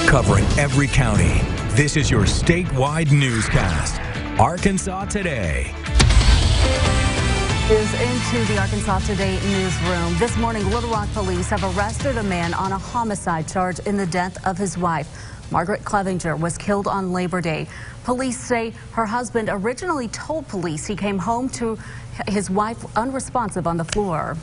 Covering every county, this is your statewide newscast, Arkansas Today. Is into the Arkansas Today newsroom. This morning, Little Rock police have arrested a man on a homicide charge in the death of his wife. Margaret Clevenger was killed on Labor Day. Police say her husband originally told police he came home to his wife unresponsive on the floor.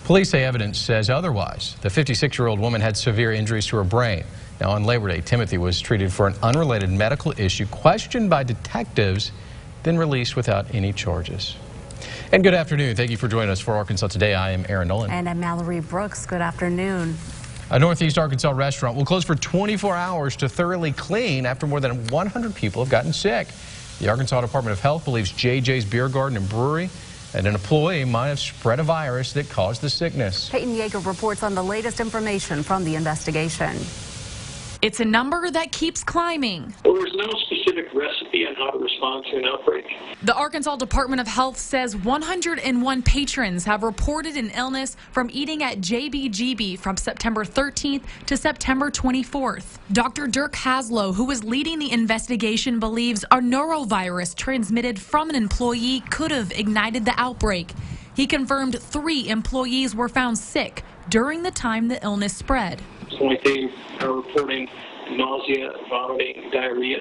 Police say evidence says otherwise. The 56-year-old woman had severe injuries to her brain. Now, on Labor Day, Timothy was treated for an unrelated medical issue, questioned by detectives, then released without any charges. And good afternoon. Thank you for joining us for Arkansas Today. I am Aaron Nolan. And I'm Mallory Brooks. Good afternoon. A Northeast Arkansas restaurant will close for 24 hours to thoroughly clean after more than 100 people have gotten sick. The Arkansas Department of Health believes JJ's Beer Garden and Brewery and an employee might have spread a virus that caused the sickness. Peyton Yeager reports on the latest information from the investigation. It's a number that keeps climbing. Well, there's no specific recipe on how to respond to an outbreak. The Arkansas Department of Health says 101 patrons have reported an illness from eating at JBGB from September 13th to September 24th. Dr. Dirk Haslow, who is leading the investigation, believes a norovirus transmitted from an employee could have ignited the outbreak. He confirmed 3 employees were found sick during the time the illness spread. They are reporting nausea, vomiting, diarrhea,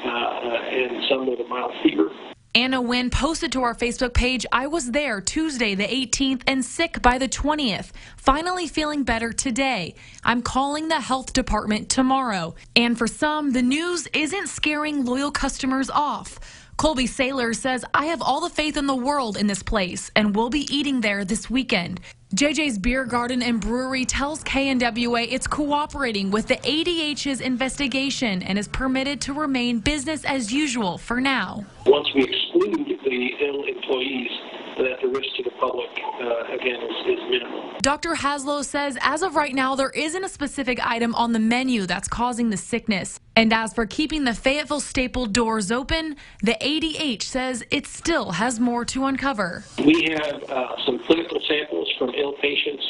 and some with a mild fever. Anna Wynn posted to our Facebook page, "I was there Tuesday the 18th and sick by the 20th. Finally feeling better today. I'm calling the health department tomorrow." And for some, the news isn't scaring loyal customers off. Colby Saylor says, "I have all the faith in the world in this place and we'll be eating there this weekend." JJ's Beer Garden and Brewery tells KNWA it's cooperating with the ADH's investigation and is permitted to remain business as usual for now. Once we exclude the ill employees, that the risk to the public, again, is minimal. Dr. Haslow says as of right now, there isn't a specific item on the menu that's causing the sickness. And as for keeping the Fayetteville staple doors open, the ADH says it still has more to uncover. We have some clinical samples from ill patients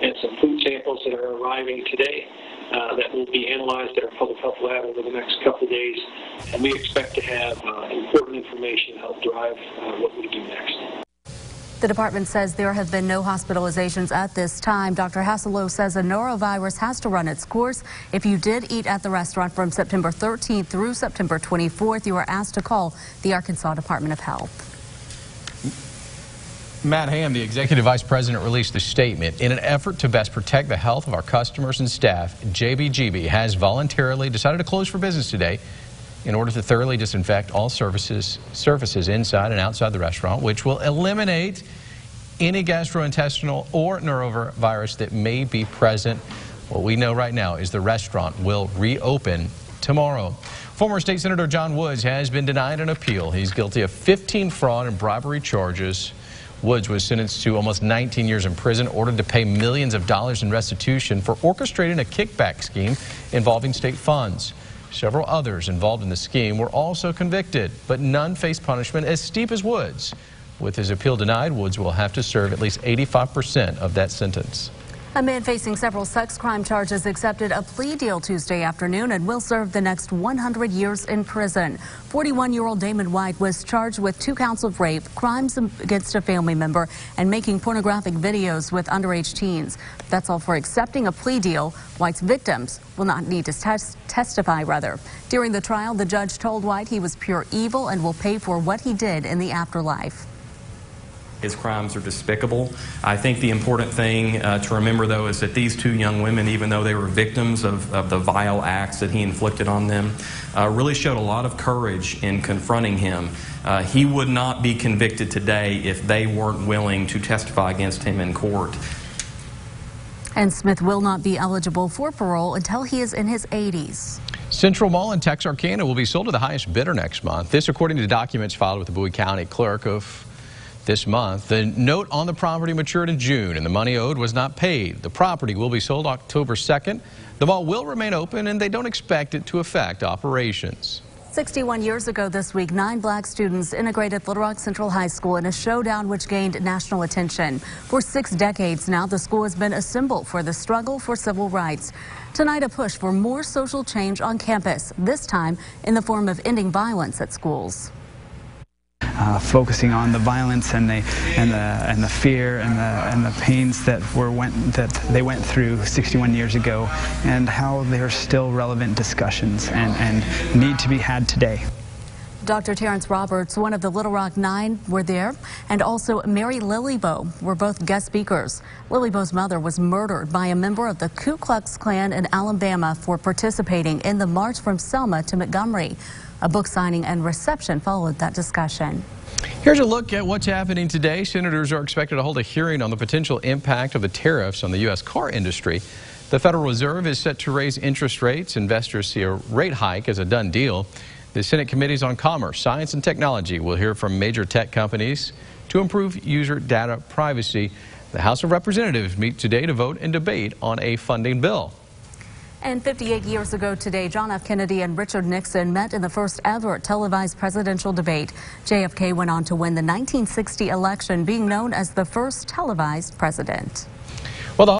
and some food samples that are arriving today that will be analyzed at our public health lab over the next couple of days. And we expect to have important information to help drive what we do next. The department says there have been no hospitalizations at this time. Dr. Haslow says a norovirus has to run its course. If you did eat at the restaurant from September 13th through September 24th, you are asked to call the Arkansas Department of Health. Matt Ham, the executive vice president, released a statement. In an effort to best protect the health of our customers and staff, JBGB has voluntarily decided to close for business today in order to thoroughly disinfect all surfaces inside and outside the restaurant, which will eliminate any gastrointestinal or norovirus that may be present. What we know right now is the restaurant will reopen tomorrow. Former State Senator John Woods has been denied an appeal. He's guilty of 15 fraud and bribery charges. Woods was sentenced to almost 19 years in prison, ordered to pay millions of dollars in restitution for orchestrating a kickback scheme involving state funds. Several others involved in the scheme were also convicted, but none faced punishment as steep as Woods. With his appeal denied, Woods will have to serve at least 85% of that sentence. A man facing several sex crime charges accepted a plea deal Tuesday afternoon and will serve the next 100 years in prison. 41-year-old Damon White was charged with 2 counts of rape, crimes against a family member, and making pornographic videos with underage teens. That's all for accepting a plea deal. White's victims will not need to testify. During the trial, the judge told White he was pure evil and will pay for what he did in the afterlife. His crimes are despicable. I think the important thing to remember, though, is that these 2 young women, even though they were victims of the vile acts that he inflicted on them, really showed a lot of courage in confronting him. He would not be convicted today if they weren't willing to testify against him in court. And Smith will not be eligible for parole until he is in his 80s. Central Mall in Texarkana will be sold to the highest bidder next month. This according to documents filed with the Bowie County Clerk of this month. The note on the property matured in June and the money owed was not paid. The property will be sold October 2nd. The mall will remain open and they don't expect it to affect operations. 61 years ago this week, 9 black students integrated Little Rock Central High School in a showdown which gained national attention. For 6 decades now, the school has been a symbol for the struggle for civil rights. Tonight, a push for more social change on campus, this time in the form of ending violence at schools. Focusing on the violence and the fear and the pains that they went through 61 years ago, and how they're still relevant discussions and need to be had today. Dr. Terrence Roberts, one of the Little Rock 9, were there, and also Mary Lilybo were both guest speakers. Lilybo's mother was murdered by a member of the Ku Klux Klan in Alabama for participating in the march from Selma to Montgomery. A book signing and reception followed that discussion. Here's a look at what's happening today. Senators are expected to hold a hearing on the potential impact of the tariffs on the U.S. car industry. The Federal Reserve is set to raise interest rates. Investors see a rate hike as a done deal. The Senate Committees on Commerce, Science, and Technology will hear from major tech companies to improve user data privacy. The House of Representatives meet today to vote and debate on a funding bill. And 58 years ago today, John F. Kennedy and Richard Nixon met in the first ever televised presidential debate. JFK went on to win the 1960 election, being known as the first televised president. Well,